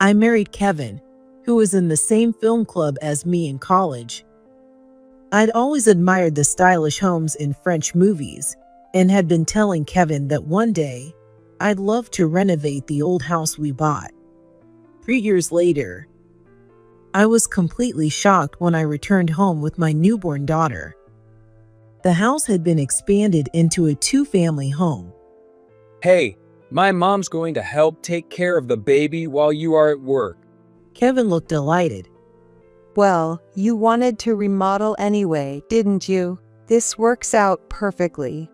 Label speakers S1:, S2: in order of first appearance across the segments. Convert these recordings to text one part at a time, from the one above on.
S1: I married Kevin, who was in the same film club as me in college. I'd always admired the stylish homes in French movies and had been telling Kevin that one day I'd love to renovate the old house we bought. 3 years later, I was completely shocked when I returned home with my newborn daughter. The house had been expanded into a two-family home.
S2: Hey, my mom's going to help take care of the baby while you are at work.
S1: Kevin looked delighted.
S3: Well, you wanted to remodel anyway, didn't you? This works out perfectly.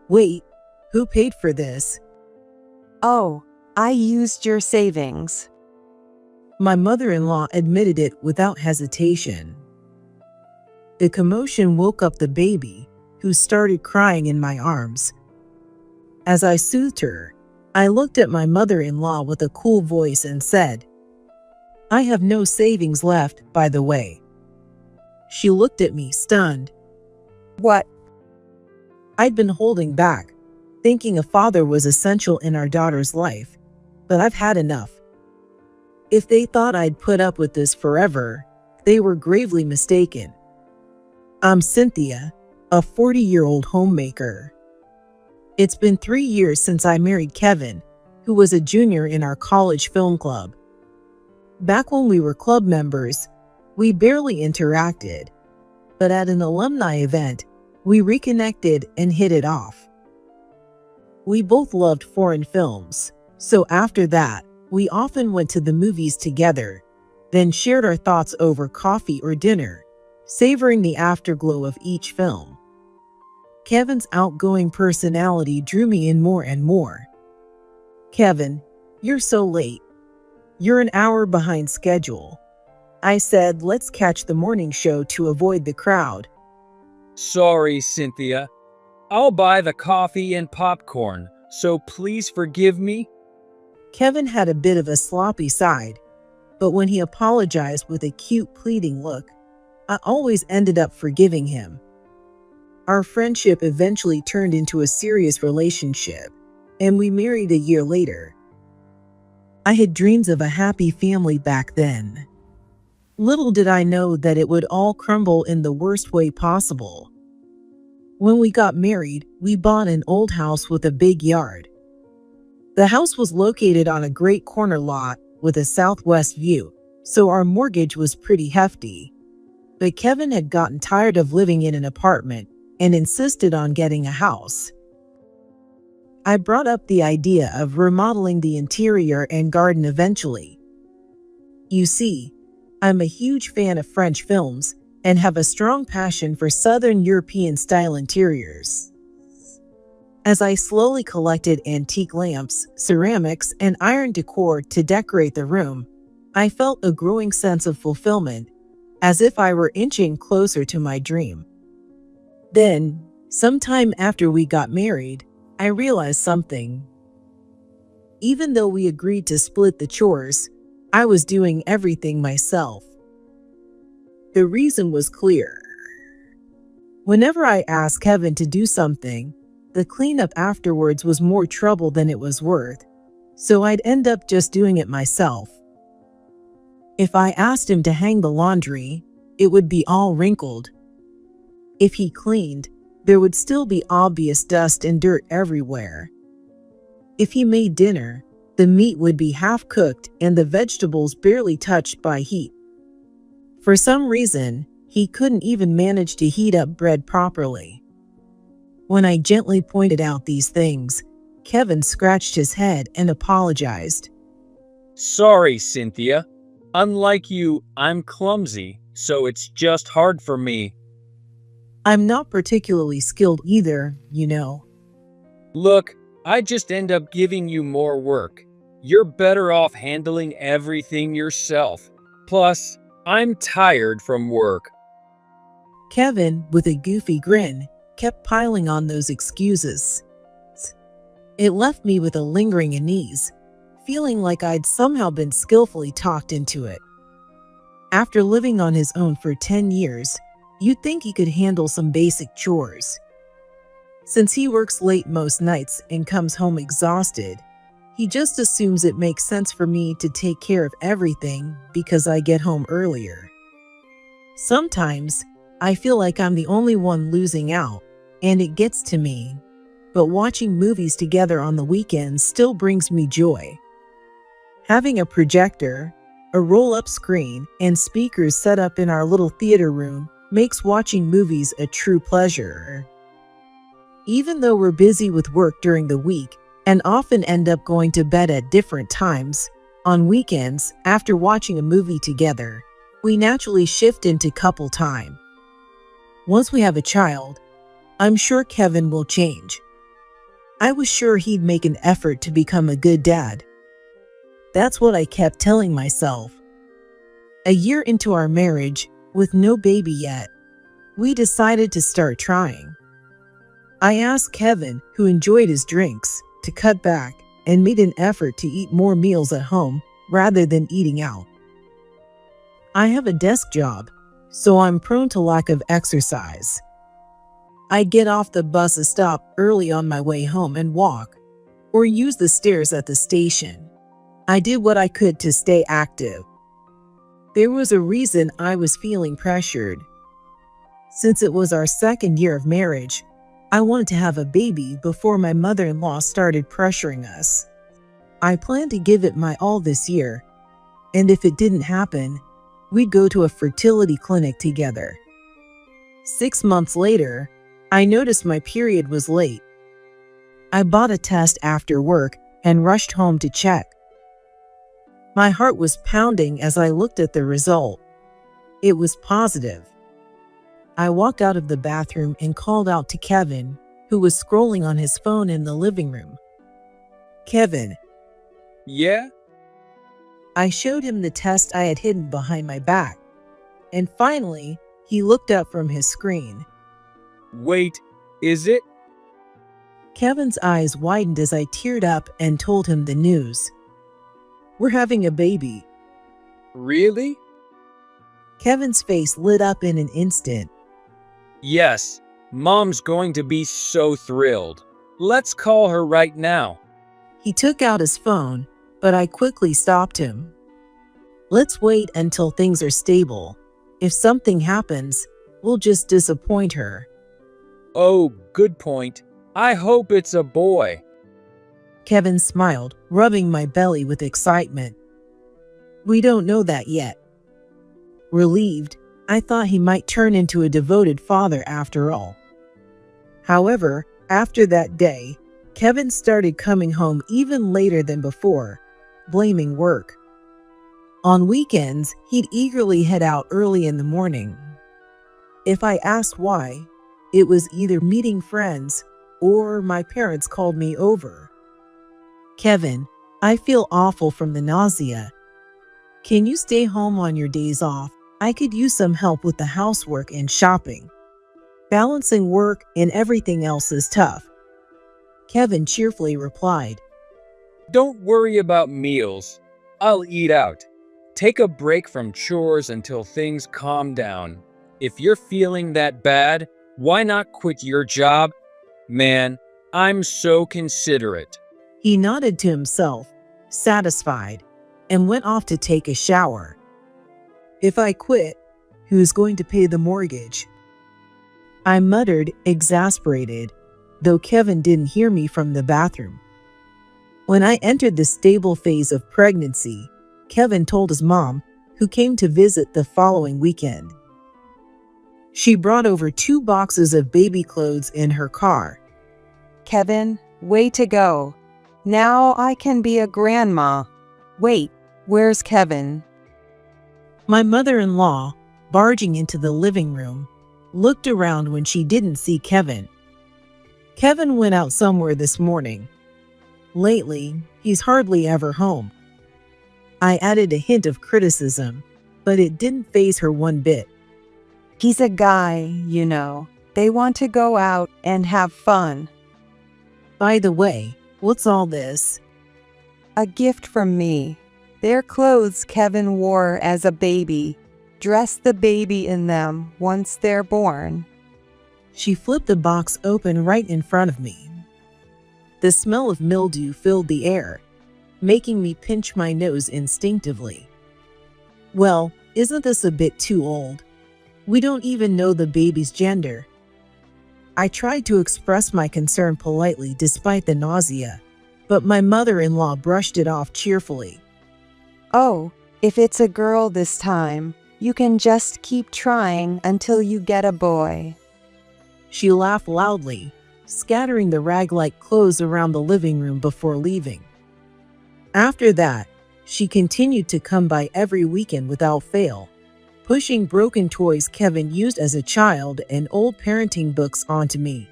S1: Wait, who paid for this?
S3: Oh, I used your savings.
S1: My mother-in-law admitted it without hesitation. The commotion woke up the baby, who started crying in my arms. As I soothed her, I looked at my mother-in-law with a cool voice and said, "I have no savings left, by the way." She looked at me, stunned.
S3: What?
S1: I'd been holding back, thinking a father was essential in our daughter's life, but I've had enough. If they thought I'd put up with this forever, they were gravely mistaken. I'm Cynthia, a 40-year-old homemaker. It's been 3 years since I married Kevin, who was a junior in our college film club. Back when we were club members, we barely interacted, but at an alumni event, we reconnected and hit it off. We both loved foreign films, so after that, we often went to the movies together, then shared our thoughts over coffee or dinner, savoring the afterglow of each film. Kevin's outgoing personality drew me in more and more. "Kevin, you're so late. You're an hour behind schedule." I said, "Let's catch the morning show to avoid the crowd."
S2: Sorry, Cynthia. I'll buy the coffee and popcorn, so please forgive me.
S1: Kevin had a bit of a sloppy side, but when he apologized with a cute pleading look, I always ended up forgiving him. Our friendship eventually turned into a serious relationship, and we married a year later. I had dreams of a happy family back then. Little did I know that it would all crumble in the worst way possible. When we got married, we bought an old house with a big yard. The house was located on a great corner lot with a southwest view, so our mortgage was pretty hefty. But Kevin had gotten tired of living in an apartment and insisted on getting a house. I brought up the idea of remodeling the interior and garden eventually. You see, I'm a huge fan of French films and have a strong passion for Southern European-style interiors. As I slowly collected antique lamps, ceramics, and iron decor to decorate the room, I felt a growing sense of fulfillment, as if I were inching closer to my dream. Then, sometime after we got married, I realized something. Even though we agreed to split the chores, I was doing everything myself. The reason was clear. Whenever I asked Kevin to do something, the cleanup afterwards was more trouble than it was worth, so I'd end up just doing it myself. If I asked him to hang the laundry, it would be all wrinkled. If he cleaned, there would still be obvious dust and dirt everywhere. If he made dinner, the meat would be half-cooked and the vegetables barely touched by heat. For some reason, he couldn't even manage to heat up bread properly. When I gently pointed out these things, Kevin scratched his head and apologized.
S2: Sorry, Cynthia. Unlike you, I'm clumsy, so it's just hard for me.
S1: I'm not particularly skilled either, you know.
S2: Look, I just end up giving you more work. You're better off handling everything yourself. Plus, I'm tired from work.
S1: Kevin, with a goofy grin, kept piling on those excuses. It left me with a lingering unease, feeling like I'd somehow been skillfully talked into it. After living on his own for 10 years, you'd think he could handle some basic chores. Since he works late most nights and comes home exhausted, He just assumes it makes sense for me to take care of everything because I get home earlier. Sometimes I feel like I'm the only one losing out, and it gets to me. But watching movies together on the weekends still brings me joy. Having a projector, a roll-up screen, and speakers set up in our little theater room makes watching movies a true pleasure. Even though we're busy with work during the week and often end up going to bed at different times, on weekends, after watching a movie together, we naturally shift into couple time. Once we have a child, I'm sure Kevin will change. I was sure he'd make an effort to become a good dad. That's what I kept telling myself. A year into our marriage, with no baby yet, we decided to start trying. I asked Kevin, who enjoyed his drinks, to cut back and made an effort to eat more meals at home rather than eating out. I have a desk job, so I'm prone to lack of exercise. I get off the bus stop early on my way home and walk, or use the stairs at the station. I did what I could to stay active. There was a reason I was feeling pressured. Since it was our second year of marriage, I wanted to have a baby before my mother-in-law started pressuring us. I planned to give it my all this year, and if it didn't happen, we'd go to a fertility clinic together. 6 months later, I noticed my period was late. I bought a test after work and rushed home to check. My heart was pounding as I looked at the result. It was positive. I walked out of the bathroom and called out to Kevin, who was scrolling on his phone in the living room. "Kevin."
S2: Yeah?
S1: I showed him the test I had hidden behind my back, and finally, he looked up from his screen.
S2: Wait, is it?
S1: Kevin's eyes widened as I teared up and told him the news. "We're having a baby."
S2: Really?
S1: Kevin's face lit up in an instant.
S2: Yes, Mom's going to be so thrilled. Let's call her right now.
S1: He took out his phone, but I quickly stopped him. "Let's wait until things are stable. If something happens, we'll just disappoint her."
S2: Oh, good point. I hope it's a boy.
S1: Kevin smiled, rubbing my belly with excitement. "We don't know that yet." Relieved, I thought he might turn into a devoted father after all. However, after that day, Kevin started coming home even later than before, blaming work. On weekends, he'd eagerly head out early in the morning. If I asked why, it was either meeting friends or my parents called me over. "Kevin, I feel awful from the nausea. Can you stay home on your days off? I could use some help with the housework and shopping. Balancing work and everything else is tough." Kevin cheerfully replied.
S2: Don't worry about meals. I'll eat out. Take a break from chores until things calm down. If you're feeling that bad, why not quit your job? Man, I'm so considerate.
S1: He nodded to himself, satisfied, and went off to take a shower. If I quit, who's going to pay the mortgage? I muttered, exasperated, though Kevin didn't hear me from the bathroom. When I entered the stable phase of pregnancy, Kevin told his mom, who came to visit the following weekend. She brought over 2 boxes of baby clothes in her car.
S3: Kevin, way to go. Now I can be a grandma. Wait, where's Kevin?
S1: My mother-in-law, barging into the living room, looked around when she didn't see Kevin. Kevin went out somewhere this morning. Lately, he's hardly ever home. I added a hint of criticism, but it didn't faze her one bit.
S3: He's a guy, you know. They want to go out and have fun.
S1: By the way, what's all this?
S3: A gift from me. They're clothes Kevin wore as a baby. Dress the baby in them once they're born.
S1: She flipped the box open right in front of me. The smell of mildew filled the air, making me pinch my nose instinctively. Well, isn't this a bit too old? We don't even know the baby's gender. I tried to express my concern politely despite the nausea, but my mother-in-law brushed it off cheerfully.
S3: Oh, if it's a girl this time, you can just keep trying until you get a boy.
S1: She laughed loudly, scattering the rag-like clothes around the living room before leaving. After that, she continued to come by every weekend without fail, pushing broken toys Kevin used as a child and old parenting books onto me,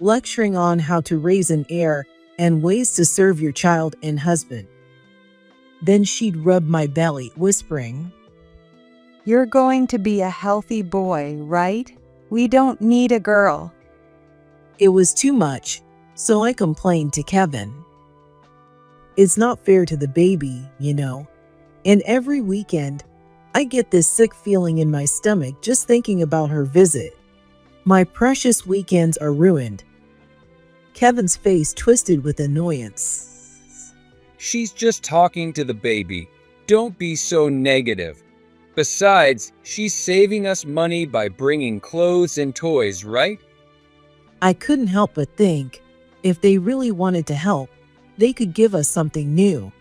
S1: lecturing on how to raise an heir and ways to serve your child and husband. Then she'd rub my belly, whispering,
S3: You're going to be a healthy boy, right? We don't need a girl.
S1: It was too much, so I complained to Kevin. It's not fair to the baby, you know. And every weekend, I get this sick feeling in my stomach just thinking about her visit. My precious weekends are ruined. Kevin's face twisted with annoyance.
S2: She's just talking to the baby. Don't be so negative. Besides, she's saving us money by bringing clothes and toys, right?
S1: I couldn't help but think, if they really wanted to help, they could give us something new.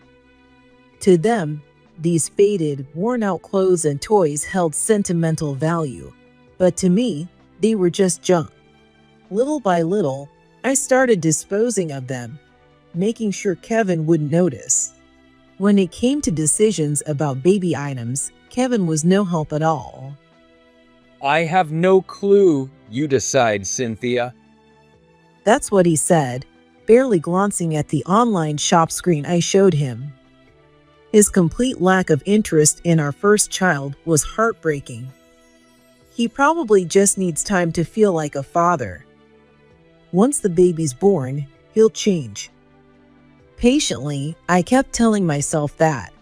S1: To them, these faded, worn-out clothes and toys held sentimental value, but to me, they were just junk. Little by little, I started disposing of them, making sure Kevin wouldn't notice. When it came to decisions about baby items, Kevin was no help at all.
S2: I have no clue. You decide, Cynthia.
S1: That's what he said, barely glancing at the online shop screen I showed him. His complete lack of interest in our first child was heartbreaking. He probably just needs time to feel like a father. Once the baby's born, he'll change. Patiently, I kept telling myself that.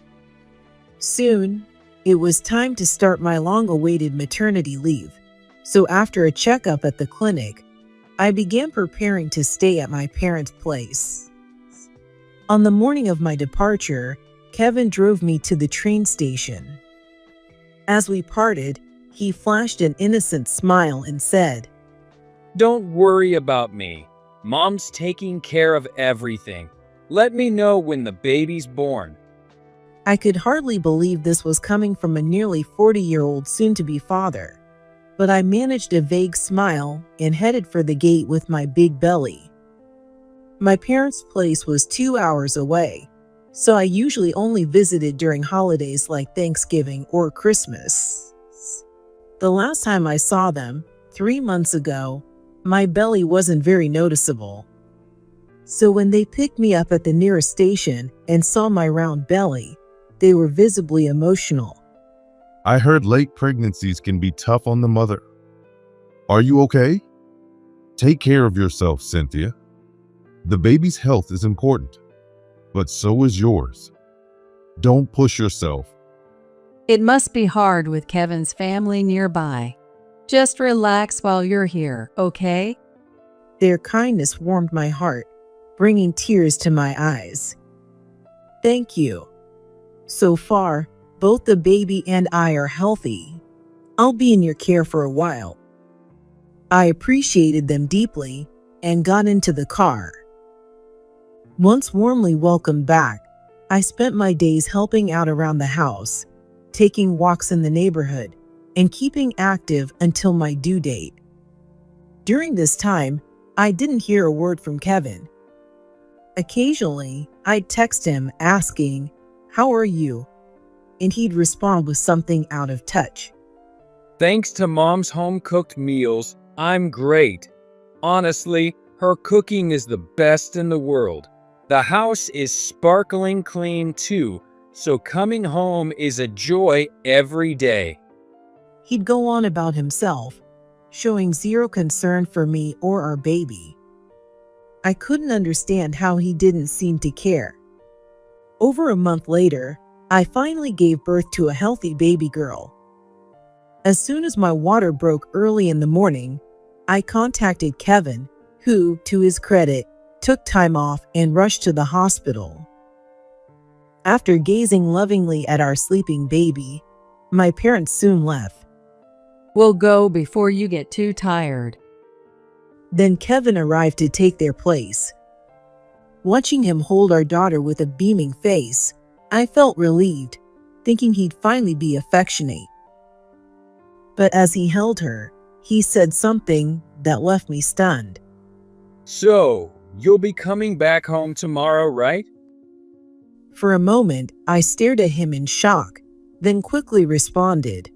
S1: Soon, it was time to start my long-awaited maternity leave, so after a checkup at the clinic, I began preparing to stay at my parents' place. On the morning of my departure, Kevin drove me to the train station. As we parted, he flashed an innocent smile and said,
S2: Don't worry about me. Mom's taking care of everything. Let me know when the baby's born.
S1: I could hardly believe this was coming from a nearly 40-year-old soon-to-be father, but I managed a vague smile and headed for the gate with my big belly. My parents' place was 2 hours away, so I usually only visited during holidays like Thanksgiving or Christmas. The last time I saw them, 3 months ago, my belly wasn't very noticeable. So when they picked me up at the nearest station and saw my round belly, they were visibly emotional.
S4: I heard late pregnancies can be tough on the mother. Are you okay? Take care of yourself, Cynthia. The baby's health is important, but so is yours. Don't push yourself.
S5: It must be hard with Kevin's family nearby. Just relax while you're here, okay?
S1: Their kindness warmed my heart, bringing tears to my eyes. Thank you. So far, both the baby and I are healthy. I'll be in your care for a while. I appreciated them deeply and got into the car. Once warmly welcomed back, I spent my days helping out around the house, taking walks in the neighborhood, and keeping active until my due date. During this time, I didn't hear a word from Kevin. Occasionally, I'd text him asking, "How are you?" and he'd respond with something out of touch.
S2: Thanks to Mom's home-cooked meals, I'm great. Honestly, her cooking is the best in the world. The house is sparkling clean too, so coming home is a joy every day.
S1: He'd go on about himself, showing zero concern for me or our baby. I couldn't understand how he didn't seem to care. Over a month later, I finally gave birth to a healthy baby girl. As soon as my water broke early in the morning, I contacted Kevin, who, to his credit, took time off and rushed to the hospital. After gazing lovingly at our sleeping baby, my parents soon left.
S5: We'll go before you get too tired.
S1: Then Kevin arrived to take their place. Watching him hold our daughter with a beaming face, I felt relieved, thinking he'd finally be affectionate. But as he held her, he said something that left me stunned.
S2: So, you'll be coming back home tomorrow, right?
S1: For a moment, I stared at him in shock, then quickly responded,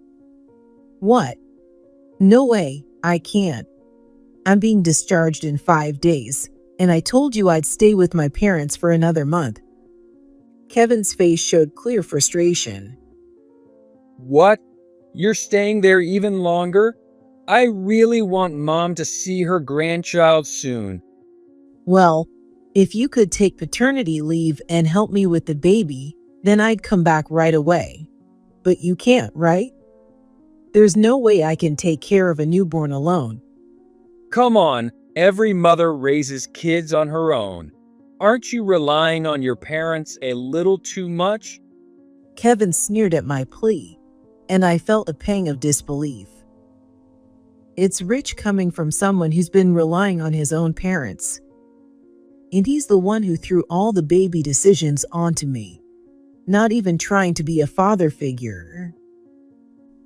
S1: "What? No way, I can't. I'm being discharged in 5 days, and I told you I'd stay with my parents for another month." Kevin's face showed clear frustration.
S2: What? You're staying there even longer? I really want Mom to see her grandchild soon.
S1: "Well, if you could take paternity leave and help me with the baby, then I'd come back right away. But you can't, right? There's no way I can take care of a newborn alone."
S2: Come on, every mother raises kids on her own. Aren't you relying on your parents a little too much?
S1: Kevin sneered at my plea, and I felt a pang of disbelief. It's rich coming from someone who's been relying on his own parents. And he's the one who threw all the baby decisions onto me, not even trying to be a father figure.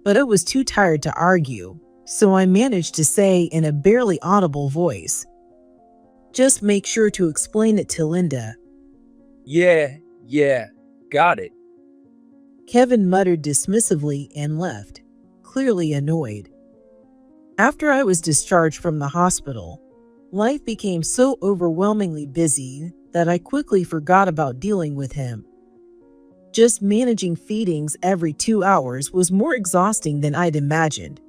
S1: But I was too tired to argue, so I managed to say in a barely audible voice, "Just make sure to explain it to Linda."
S2: Yeah, got it.
S1: Kevin muttered dismissively and left, clearly annoyed. After I was discharged from the hospital, life became so overwhelmingly busy that I quickly forgot about dealing with him. Just managing feedings every 2 hours was more exhausting than I'd imagined.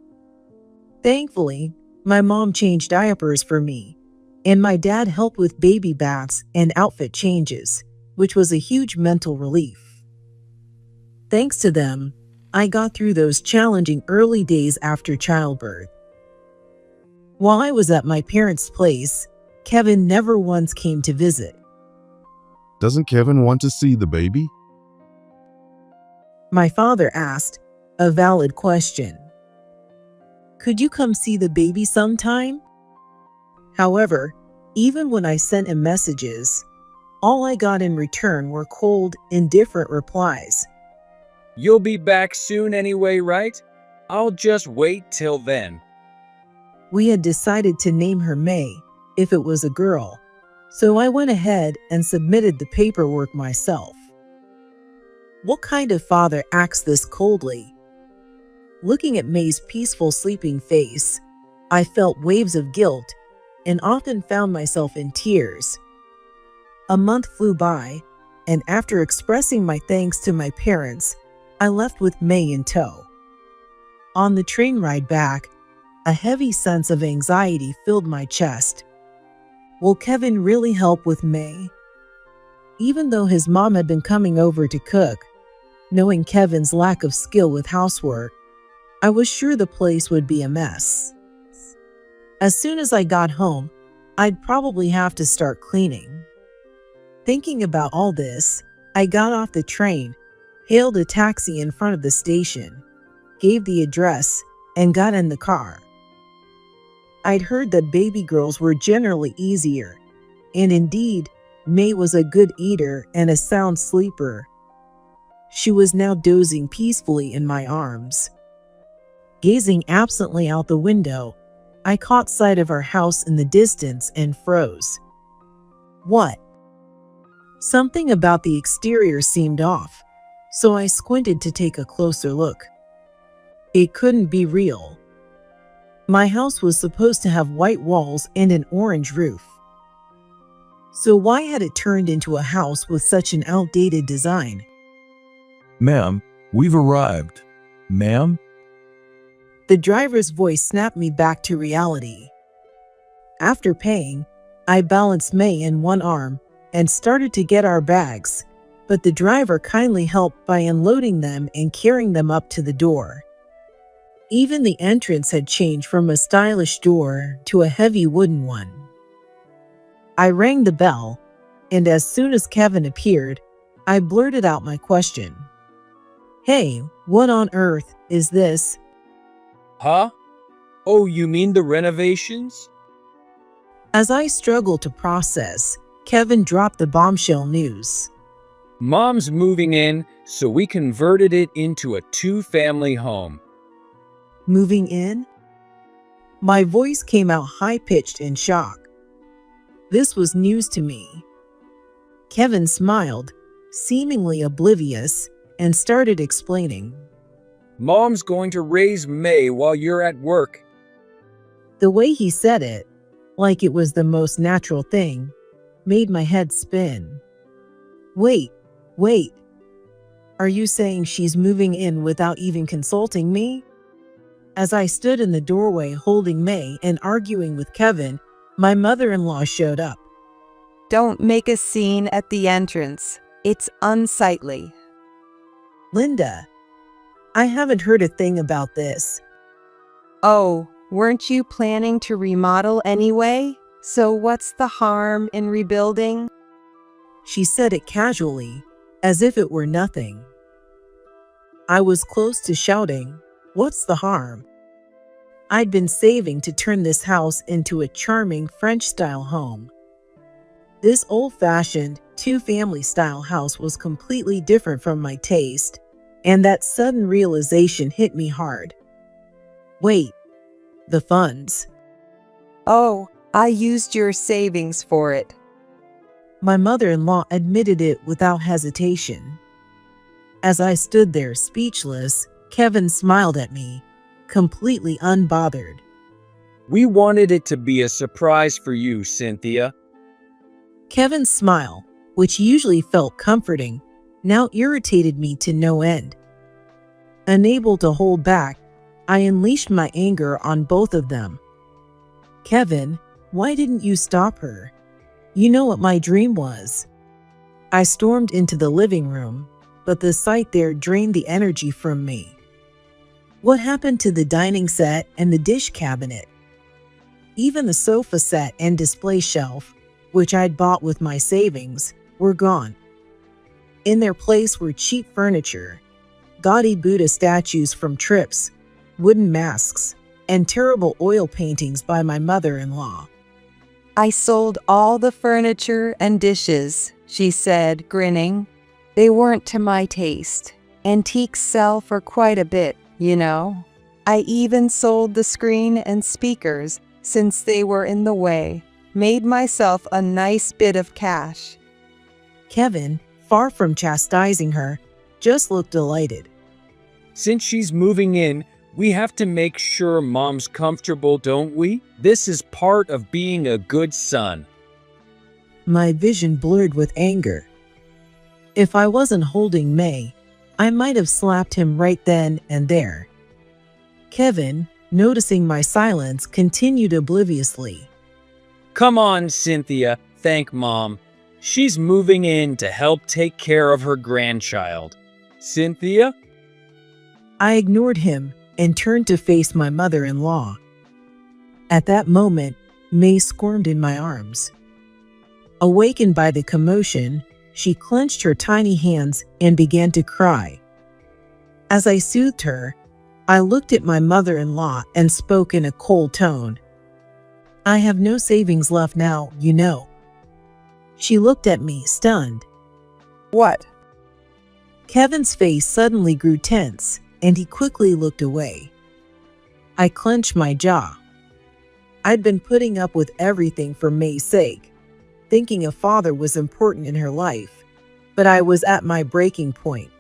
S1: Thankfully, my mom changed diapers for me, and my dad helped with baby baths and outfit changes, which was a huge mental relief. Thanks to them, I got through those challenging early days after childbirth. While I was at my parents' place, Kevin never once came to visit.
S4: Doesn't Kevin want to see the baby?
S1: My father asked, a valid question. Could you come see the baby sometime? However, even when I sent him messages, all I got in return were cold, indifferent replies.
S2: You'll be back soon anyway, right? I'll just wait till then.
S1: We had decided to name her May if it was a girl, so I went ahead and submitted the paperwork myself. What kind of father acts this coldly? Looking at May's peaceful sleeping face, I felt waves of guilt and often found myself in tears. A month flew by, and after expressing my thanks to my parents, I left with May in tow. On the train ride back, a heavy sense of anxiety filled my chest. Will Kevin really help with May? Even though his mom had been coming over to cook, knowing Kevin's lack of skill with housework, I was sure the place would be a mess. As soon as I got home, I'd probably have to start cleaning. Thinking about all this, I got off the train, hailed a taxi in front of the station, gave the address, and got in the car. I'd heard that baby girls were generally easier, and indeed, May was a good eater and a sound sleeper. She was now dozing peacefully in my arms. Gazing absently out the window, I caught sight of our house in the distance and froze. What? Something about the exterior seemed off, so I squinted to take a closer look. It couldn't be real. My house was supposed to have white walls and an orange roof. So why had it turned into a house with such an outdated design?
S6: Ma'am, we've arrived. Ma'am?
S1: The driver's voice snapped me back to reality. After paying, I balanced May in one arm and started to get our bags, but the driver kindly helped by unloading them and carrying them up to the door. Even the entrance had changed from a stylish door to a heavy wooden one. I rang the bell, and as soon as Kevin appeared, I blurted out my question. Hey, what on earth is this?
S2: Huh? Oh, you mean the renovations?
S1: As I struggled to process, Kevin dropped the bombshell news.
S2: Mom's moving in, so we converted it into a 2-family home.
S1: Moving in? My voice came out high-pitched in shock. This was news to me. Kevin smiled, seemingly oblivious, and started explaining.
S2: Mom's going to raise May while you're at work.
S1: The way he said it, like it was the most natural thing, made my head spin. Wait. Are you saying she's moving in without even consulting me? As I stood in the doorway holding May and arguing with Kevin, my mother-in-law showed up.
S3: Don't make a scene at the entrance. It's unsightly.
S1: Linda, I haven't heard a thing about this.
S3: Oh, weren't you planning to remodel anyway? So what's the harm in rebuilding?
S1: She said it casually, as if it were nothing. I was close to shouting, "What's the harm?" I'd been saving to turn this house into a charming French-style home. This old-fashioned, 2-family style house was completely different from my taste, and that sudden realization hit me hard. Wait, the funds.
S3: Oh, I used your savings for it.
S1: My mother-in-law admitted it without hesitation. As I stood there speechless, Kevin smiled at me, completely unbothered.
S2: We wanted it to be a surprise for you, Cynthia.
S1: Kevin's smile, which usually felt comforting, now irritated me to no end. Unable to hold back, I unleashed my anger on both of them. Kevin, why didn't you stop her? You know what my dream was. I stormed into the living room, but the sight there drained the energy from me. What happened to the dining set and the dish cabinet? Even the sofa set and display shelf, which I'd bought with my savings, were gone. In their place were cheap furniture, gaudy Buddha statues from trips, wooden masks, and terrible oil paintings by my mother-in-law.
S3: I sold all the furniture and dishes, she said, grinning. They weren't to my taste. Antiques sell for quite a bit, you know. I even sold the screen and speakers, since they were in the way. Made myself a nice bit of cash.
S1: Kevin, far from chastising her, just looked delighted.
S2: Since she's moving in, we have to make sure Mom's comfortable, don't we? This is part of being a good son.
S1: My vision blurred with anger. If I wasn't holding May, I might have slapped him right then and there. Kevin, noticing my silence, continued obliviously.
S2: Come on, Cynthia, thank Mom. She's moving in to help take care of her grandchild. Cynthia?
S1: I ignored him and turned to face my mother-in-law. At that moment, May squirmed in my arms. Awakened by the commotion, she clenched her tiny hands and began to cry. As I soothed her, I looked at my mother-in-law and spoke in a cold tone. I have no savings left now, you know. She looked at me, stunned.
S3: What?
S1: Kevin's face suddenly grew tense, and he quickly looked away. I clenched my jaw. I'd been putting up with everything for May's sake, thinking a father was important in her life, but I was at my breaking point.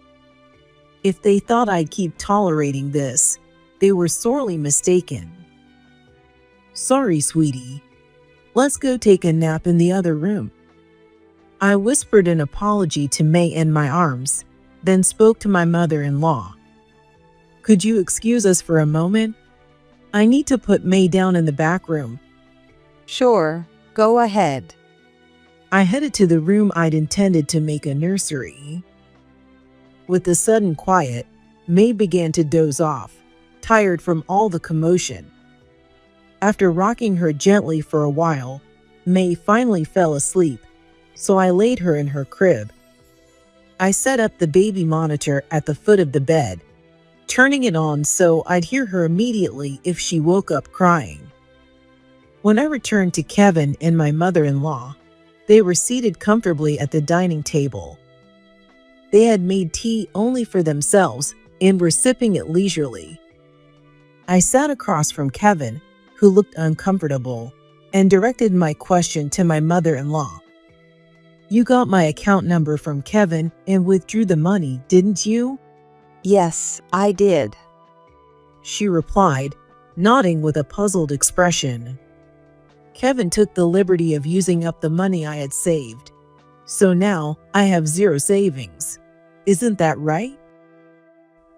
S1: If they thought I'd keep tolerating this, they were sorely mistaken. Sorry, sweetie. Let's go take a nap in the other room. I whispered an apology to May in my arms, then spoke to my mother-in-law. Could you excuse us for a moment? I need to put May down in the back room.
S3: Sure, go ahead.
S1: I headed to the room I'd intended to make a nursery. With the sudden quiet, May began to doze off, tired from all the commotion. After rocking her gently for a while, May finally fell asleep, so I laid her in her crib. I set up the baby monitor at the foot of the bed, turning it on so I'd hear her immediately if she woke up crying. When I returned to Kevin and my mother-in-law, they were seated comfortably at the dining table. They had made tea only for themselves and were sipping it leisurely. I sat across from Kevin, who looked uncomfortable, and directed my question to my mother-in-law. "You got my account number from Kevin and withdrew the money, didn't you?"
S3: Yes, I did.
S1: She replied, nodding with a puzzled expression. Kevin took the liberty of using up the money I had saved. So now I have zero savings. Isn't that right?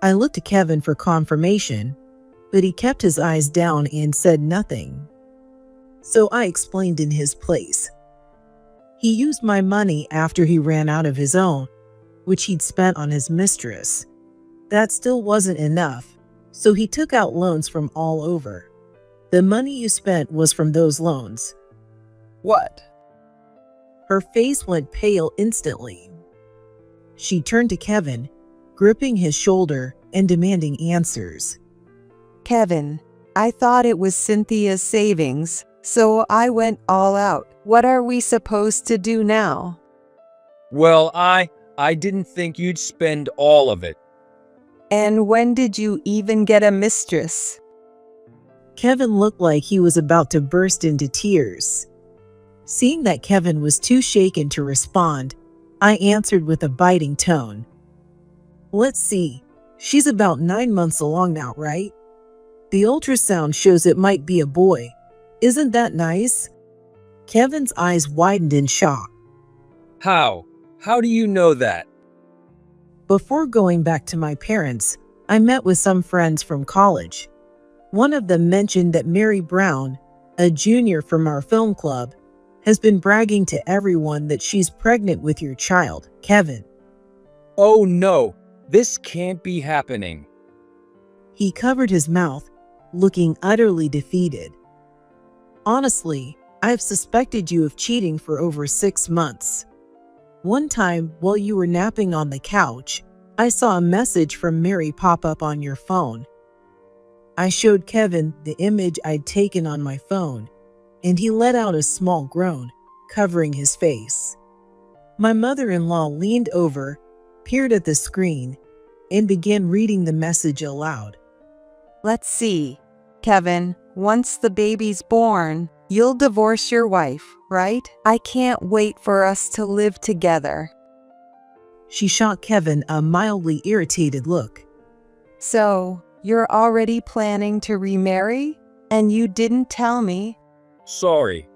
S1: I looked at Kevin for confirmation, but he kept his eyes down and said nothing. So I explained in his place. He used my money after he ran out of his own, which he'd spent on his mistress. That still wasn't enough, so he took out loans from all over. The money you spent was from those loans.
S3: What?
S1: Her face went pale instantly. She turned to Kevin, gripping his shoulder and demanding answers.
S3: Kevin, I thought it was Cynthia's savings, so I went all out. What are we supposed to do now?
S2: Well, I didn't think you'd spend all of it.
S3: And when did you even get a mistress?
S1: Kevin looked like he was about to burst into tears. Seeing that Kevin was too shaken to respond, I answered with a biting tone. "Let's see, she's about 9 months along now, right? The ultrasound shows it might be a boy. Isn't that nice?" Kevin's eyes widened in shock.
S2: How? How do you know that?
S1: Before going back to my parents, I met with some friends from college. One of them mentioned that Mary Brown, a junior from our film club, has been bragging to everyone that she's pregnant with your child, Kevin.
S2: Oh no, this can't be happening.
S1: He covered his mouth, looking utterly defeated. Honestly, I've suspected you of cheating for over 6 months. One time, while you were napping on the couch, I saw a message from Mary pop up on your phone. I showed Kevin the image I'd taken on my phone, and he let out a small groan, covering his face. My mother-in-law leaned over, peered at the screen, and began reading the message aloud.
S3: Let's see. Kevin, once the baby's born, you'll divorce your wife, right? I can't wait for us to live together.
S1: She shot Kevin a mildly irritated look.
S3: So, you're already planning to remarry? And you didn't tell me?
S2: Sorry.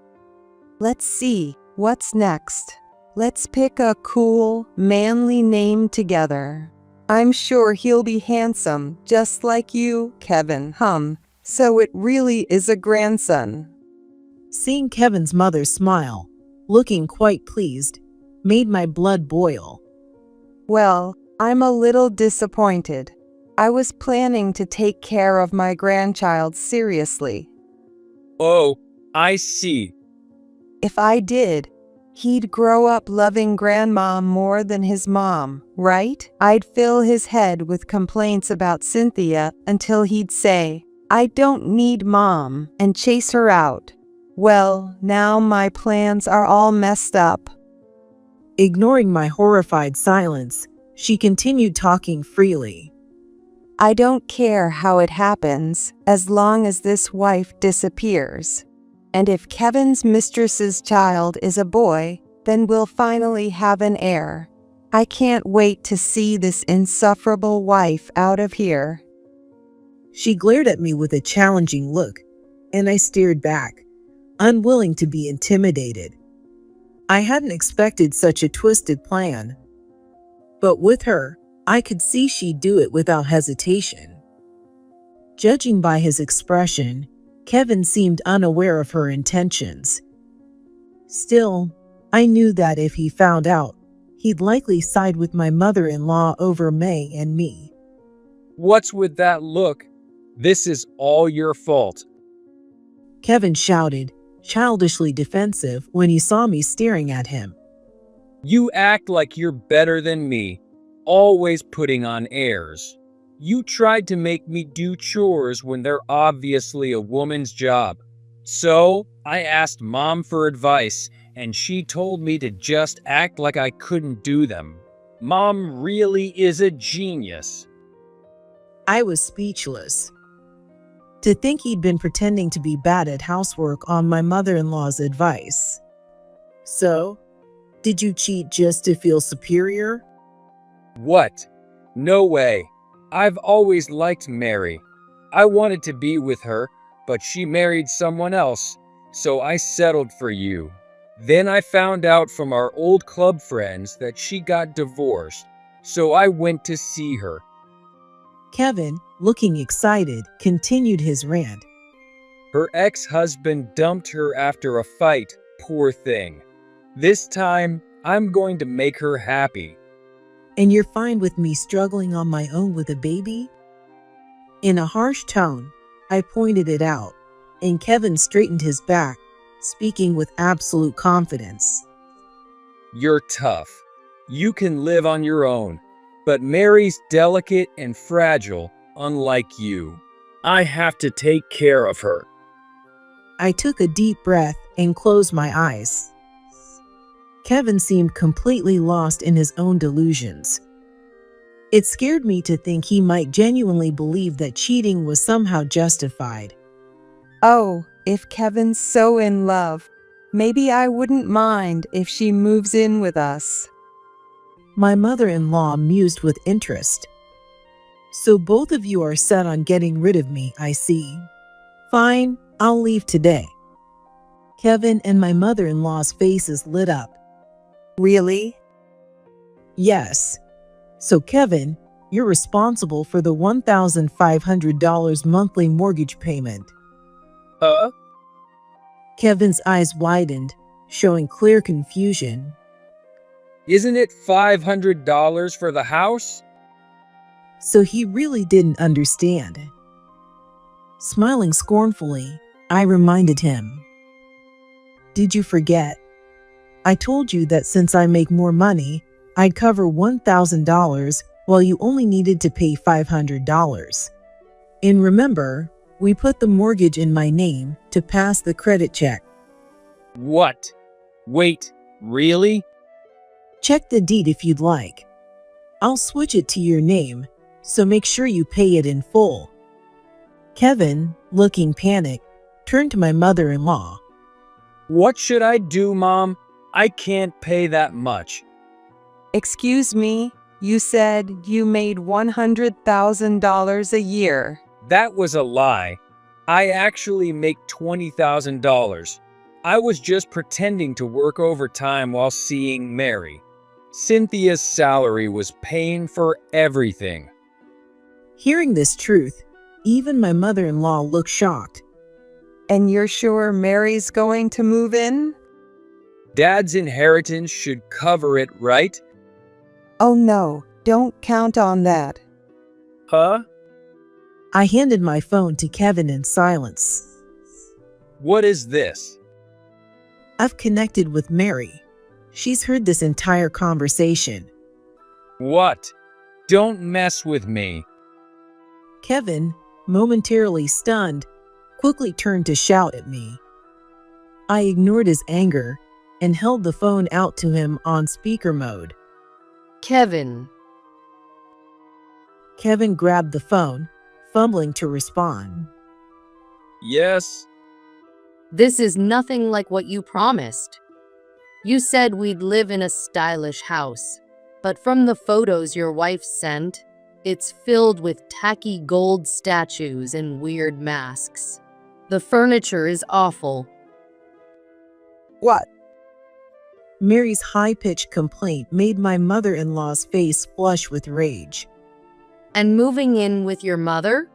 S3: Let's see, what's next? Let's pick a cool, manly name together. I'm sure he'll be handsome, just like you, Kevin. So it really is a grandson.
S1: Seeing Kevin's mother smile, looking quite pleased, made my blood boil.
S3: Well, I'm a little disappointed. I was planning to take care of my grandchild seriously.
S2: Oh, I see.
S3: If I did, he'd grow up loving grandma more than his mom, right? I'd fill his head with complaints about Cynthia until he'd say, I don't need mom, and chase her out. Well, now my plans are all messed up.
S1: Ignoring my horrified silence, she continued talking freely.
S3: I don't care how it happens, as long as this wife disappears. And if Kevin's mistress's child is a boy, then we'll finally have an heir. I can't wait to see this insufferable wife out of here.
S1: She glared at me with a challenging look, and I stared back, unwilling to be intimidated. I hadn't expected such a twisted plan. But with her, I could see she'd do it without hesitation. Judging by his expression, Kevin seemed unaware of her intentions. Still, I knew that if he found out, he'd likely side with my mother-in-law over May and me.
S2: What's with that look? This is all your fault.
S1: Kevin shouted, childishly defensive when he saw me staring at him.
S2: You act like you're better than me, always putting on airs. You tried to make me do chores when they're obviously a woman's job. So, I asked Mom for advice, and she told me to just act like I couldn't do them. Mom really is a genius.
S1: I was speechless. To think he'd been pretending to be bad at housework on my mother-in-law's advice. So, did you cheat just to feel superior?
S2: What? No way. I've always liked Mary. I wanted to be with her, but she married someone else, so I settled for you. Then I found out from our old club friends that she got divorced, so I went to see her.
S1: Kevin, looking excited, continued his rant.
S2: Her ex-husband dumped her after a fight, poor thing. This time, I'm going to make her happy.
S1: And you're fine with me struggling on my own with a baby? In a harsh tone, I pointed it out, and Kevin straightened his back, speaking with absolute confidence.
S2: You're tough. You can live on your own. But Mary's delicate and fragile, unlike you. I have to take care of her.
S1: I took a deep breath and closed my eyes. Kevin seemed completely lost in his own delusions. It scared me to think he might genuinely believe that cheating was somehow justified.
S3: Oh, if Kevin's so in love, maybe I wouldn't mind if she moves in with us.
S1: My mother-in-law mused with interest. So both of you are set on getting rid of me, I see. Fine, I'll leave today. Kevin and my mother-in-law's faces lit up.
S3: Really?
S1: Yes. So Kevin, you're responsible for the $1,500 monthly mortgage payment. Kevin's eyes widened, showing clear confusion.
S2: Isn't it $500 for the house?
S1: So he really didn't understand. Smiling scornfully, I reminded him. Did you forget? I told you that since I make more money, I'd cover $1,000 while you only needed to pay $500. And remember, we put the mortgage in my name to pass the credit check.
S2: What? Wait, really?
S1: Check the deed if you'd like. I'll switch it to your name, so make sure you pay it in full. Kevin, looking panicked, turned to my mother-in-law.
S2: What should I do, Mom? I can't pay that much.
S3: Excuse me, you said you made $100,000 a year.
S2: That was a lie. I actually make $20,000. I was just pretending to work overtime while seeing Mary. Cynthia's salary was paying for everything.
S1: Hearing this truth, even my mother-in-law looked shocked.
S3: And you're sure Mary's going to move in?
S2: Dad's inheritance should cover it, right?
S3: Oh no, don't count on that.
S2: Huh?
S1: I handed my phone to Kevin in silence.
S2: What is this?
S1: I've connected with Mary. She's heard this entire conversation.
S2: What? Don't mess with me.
S1: Kevin, momentarily stunned, quickly turned to shout at me. I ignored his anger and held the phone out to him on speaker mode.
S5: Kevin,
S1: Kevin grabbed the phone, fumbling to respond.
S2: Yes?
S5: this is nothing like what you promised. You said we'd live in a stylish house, but from the photos your wife sent, it's filled with tacky gold statues and weird masks. The furniture is awful.
S3: What?
S1: Mary's high-pitched complaint made my mother-in-law's face flush with rage.
S5: And moving in with your mother?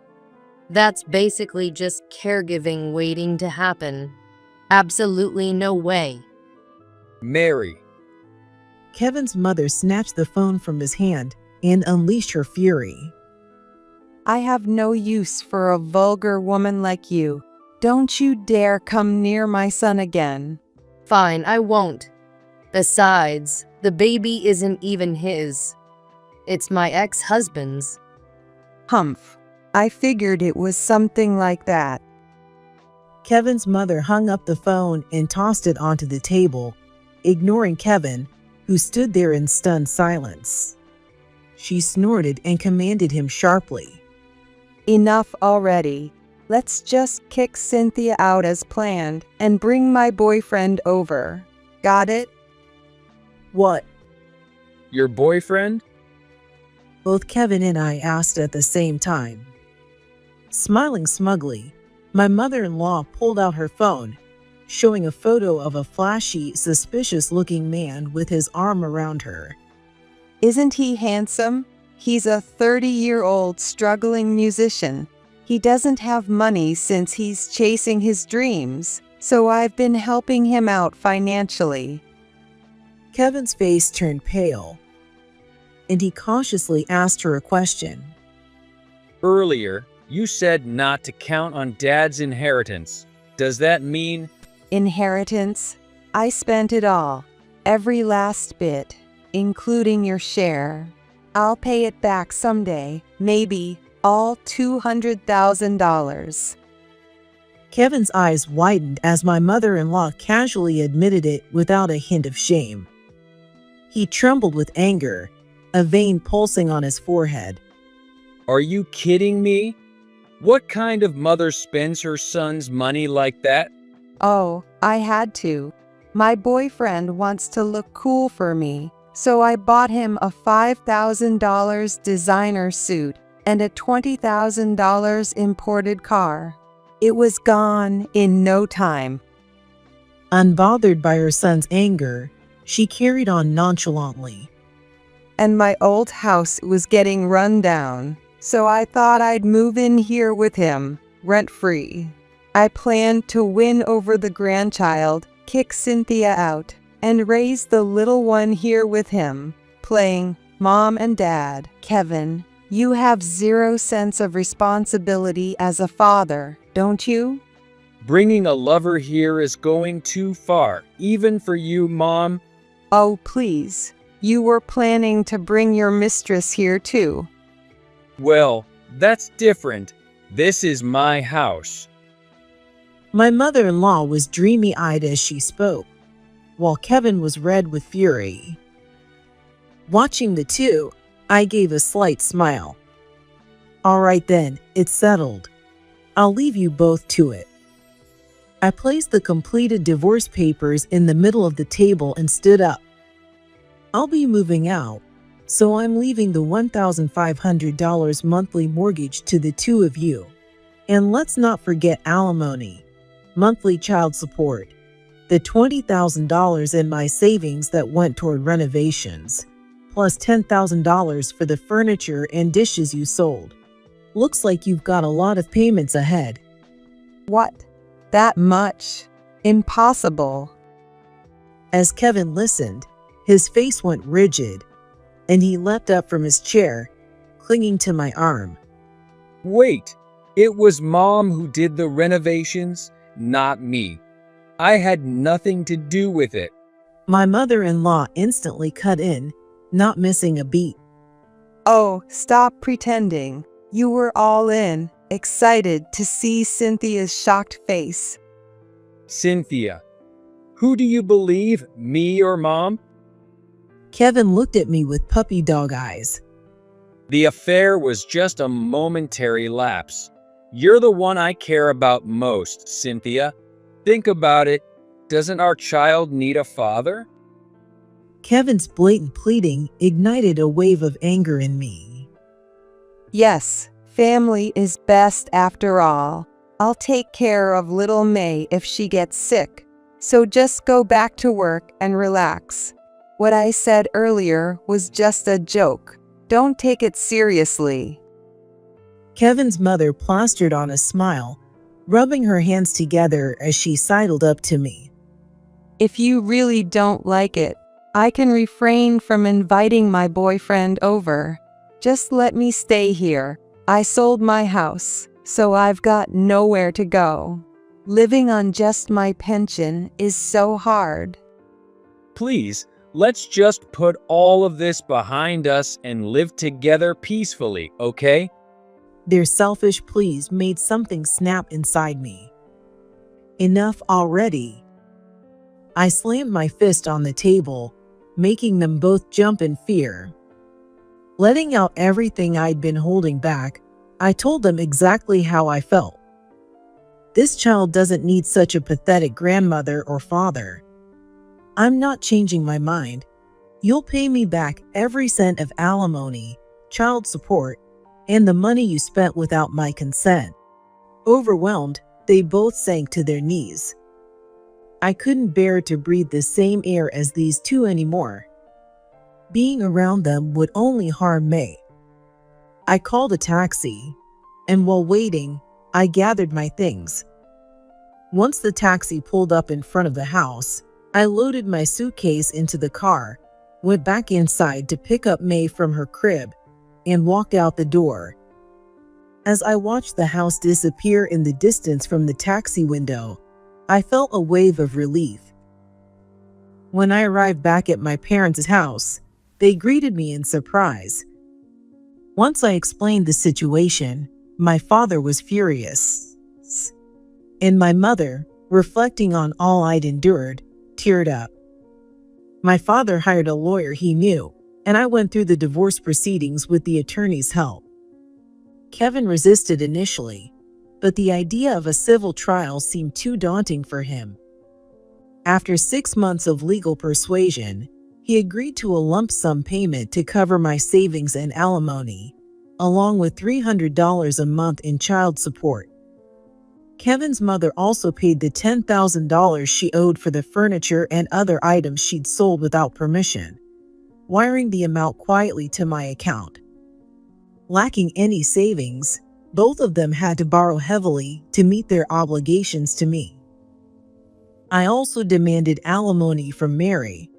S5: That's basically just caregiving waiting to happen. Absolutely no way.
S2: Mary.
S1: Kevin's mother snatched the phone from his hand and unleashed her fury.
S3: I have no use for a vulgar woman like you. Don't you dare come near my son again.
S5: Fine, I won't. Besides, The baby isn't even his. It's my ex-husband's.
S3: Humph. I figured it was something like that.
S1: Kevin's mother hung up the phone and tossed it onto the table, ignoring Kevin, who stood there in stunned silence. She snorted and commanded him sharply.
S3: Enough already. Let's just kick Cynthia out as planned and bring my boyfriend over. Got it?
S1: What?
S2: Your boyfriend?
S1: Both Kevin and I asked at the same time. Smiling smugly, my mother-in-law pulled out her phone, showing a photo of a flashy, suspicious-looking man with his arm around her.
S3: Isn't he handsome? He's a 30-year-old struggling musician. He doesn't have money since he's chasing his dreams, so I've been helping him out financially.
S1: Kevin's face turned pale, and he cautiously asked her a question.
S2: Earlier, you said not to count on Dad's inheritance. Does that mean…
S3: Inheritance? I spent it all. Every last bit, including your share. I'll pay it back someday, maybe all $200,000.
S1: Kevin's eyes widened as my mother-in-law casually admitted it without a hint of shame. He trembled with anger, a vein pulsing on his forehead.
S2: Are you kidding me? What kind of mother spends her son's money like that?
S3: Oh, I had to. My boyfriend wants to look cool for me, so I bought him a $5,000 designer suit and a $20,000 imported car. It was gone in no time.
S1: Unbothered by her son's anger, she carried on nonchalantly.
S3: And my old house was getting run down, so I thought I'd move in here with him, rent-free. I planned to win over the grandchild, kick Cynthia out, and raise the little one here with him, playing mom and dad. Kevin, you have zero sense of responsibility as a father, don't you?
S2: Bringing a lover here is going too far, even for you, Mom.
S3: Oh, please. You were planning to bring your mistress here too.
S2: Well, that's different. This is my house.
S1: My mother-in-law was dreamy-eyed as she spoke, while Kevin was red with fury. Watching the two, I gave a slight smile. All right then, it's settled. I'll leave you both to it. I placed the completed divorce papers in the middle of the table and stood up. I'll be moving out, so I'm leaving the $1,500 monthly mortgage to the two of you. And let's not forget alimony, monthly child support, the $20,000 in my savings that went toward renovations, plus $10,000 for the furniture and dishes you sold. Looks like you've got a lot of payments ahead.
S3: What? That much? Impossible.
S1: As Kevin listened, his face went rigid, and he leapt up from his chair, clinging to my arm.
S2: Wait, it was Mom who did the renovations, not me. I had nothing to do with it.
S1: My mother-in-law instantly cut in, not missing a beat.
S3: Oh, stop pretending. You were all in, excited to see Cynthia's shocked face.
S2: Cynthia, who do you believe, me or Mom?
S1: Kevin looked at me with puppy dog eyes.
S2: The affair was just a momentary lapse. You're the one I care about most, Cynthia. Think about it. Doesn't our child need a father?
S1: Kevin's blatant pleading ignited a wave of anger in me.
S3: Yes, family is best after all. I'll take care of little May if she gets sick. So just go back to work and relax. What I said earlier was just a joke. Don't take it seriously.
S1: Kevin's mother plastered on a smile, rubbing her hands together as she sidled up to me.
S3: If you really don't like it, I can refrain from inviting my boyfriend over. Just let me stay here. I sold my house, so I've got nowhere to go. Living on just my pension is so hard.
S2: Please, Let's just put all of this behind us and live together peacefully, okay?
S1: Their selfish pleas made something snap inside me. Enough already. I slammed my fist on the table, making them both jump in fear. Letting out everything I'd been holding back, I told them exactly how I felt. This child doesn't need such a pathetic grandmother or father. I'm not changing my mind. You'll pay me back every cent of alimony, child support, and the money you spent without my consent. Overwhelmed, they both sank to their knees. I couldn't bear to breathe the same air as these two anymore. Being around them would only harm May. I called a taxi, and while waiting, I gathered my things. Once the taxi pulled up in front of the house, I loaded my suitcase into the car, went back inside to pick up May from her crib, and walked out the door. As I watched the house disappear in the distance from the taxi window, I felt a wave of relief. When I arrived back at my parents' house, they greeted me in surprise. Once I explained the situation, my father was furious. And my mother, reflecting on all I'd endured, teared up. My father hired a lawyer he knew, and I went through the divorce proceedings with the attorney's help. Kevin resisted initially, but the idea of a civil trial seemed too daunting for him. After 6 months of legal persuasion, he agreed to a lump sum payment to cover my savings and alimony, along with $300 a month in child support. Kevin's mother also paid the $10,000 she owed for the furniture and other items she'd sold without permission, wiring the amount quietly to my account. Lacking any savings, both of them had to borrow heavily to meet their obligations to me. I also demanded alimony from Mary.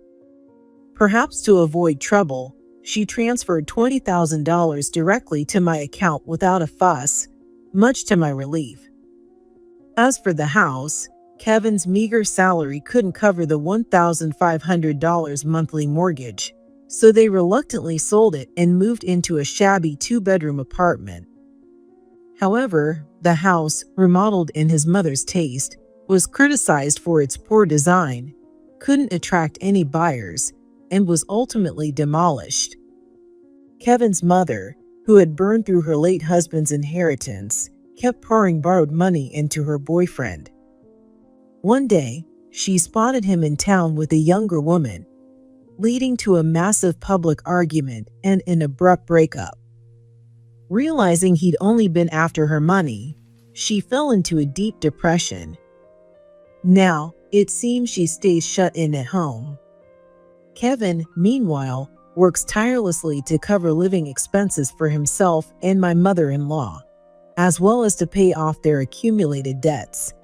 S1: Perhaps to avoid trouble, she transferred $20,000 directly to my account without a fuss, much to my relief. As for the house, Kevin's meager salary couldn't cover the $1,500 monthly mortgage, so they reluctantly sold it and moved into a shabby 2-bedroom apartment. However, the house, remodeled in his mother's taste, was criticized for its poor design, couldn't attract any buyers, and was ultimately demolished. Kevin's mother, who had burned through her late husband's inheritance, kept pouring borrowed money into her boyfriend. One day, she spotted him in town with a younger woman, leading to a massive public argument and an abrupt breakup. Realizing he'd only been after her money, she fell into a deep depression. Now, it seems she stays shut in at home. Kevin, meanwhile, works tirelessly to cover living expenses for himself and my mother-in-law, as well as to pay off their accumulated debts.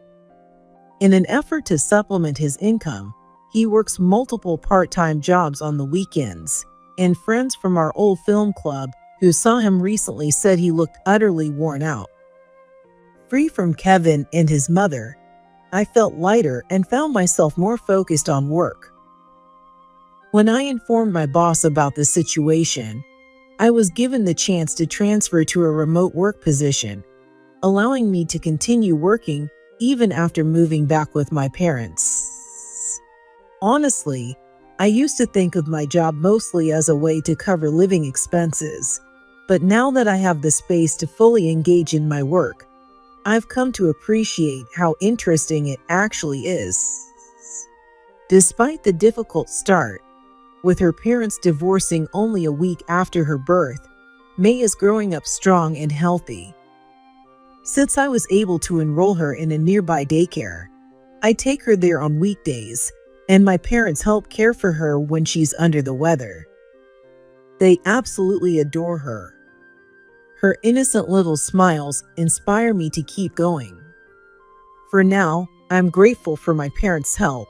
S1: In an effort to supplement his income, he works multiple part-time jobs on the weekends, and friends from our old film club who saw him recently said he looked utterly worn out. Free from Kevin and his mother, I felt lighter and found myself more focused on work. When I informed my boss about the situation, I was given the chance to transfer to a remote work position, allowing me to continue working even after moving back with my parents. Honestly, I used to think of my job mostly as a way to cover living expenses, but now that I have the space to fully engage in my work, I've come to appreciate how interesting it actually is. Despite the difficult start, with her parents divorcing only a week after her birth, May is growing up strong and healthy. Since I was able to enroll her in a nearby daycare, I take her there on weekdays, and my parents help care for her when she's under the weather. They absolutely adore her. Her innocent little smiles inspire me to keep going. For now, I'm grateful for my parents' help,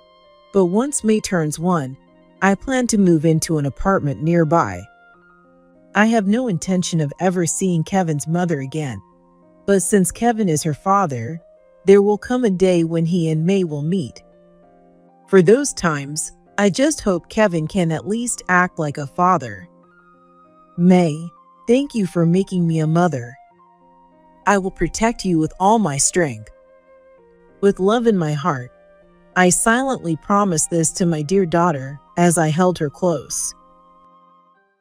S1: but once May turns 1, I plan to move into an apartment nearby. I have no intention of ever seeing Kevin's mother again, but since Kevin is her father, there will come a day when he and May will meet. For those times, I just hope Kevin can at least act like a father. May, thank you for making me a mother. I will protect you with all my strength. With love in my heart, I silently promised this to my dear daughter as I held her close.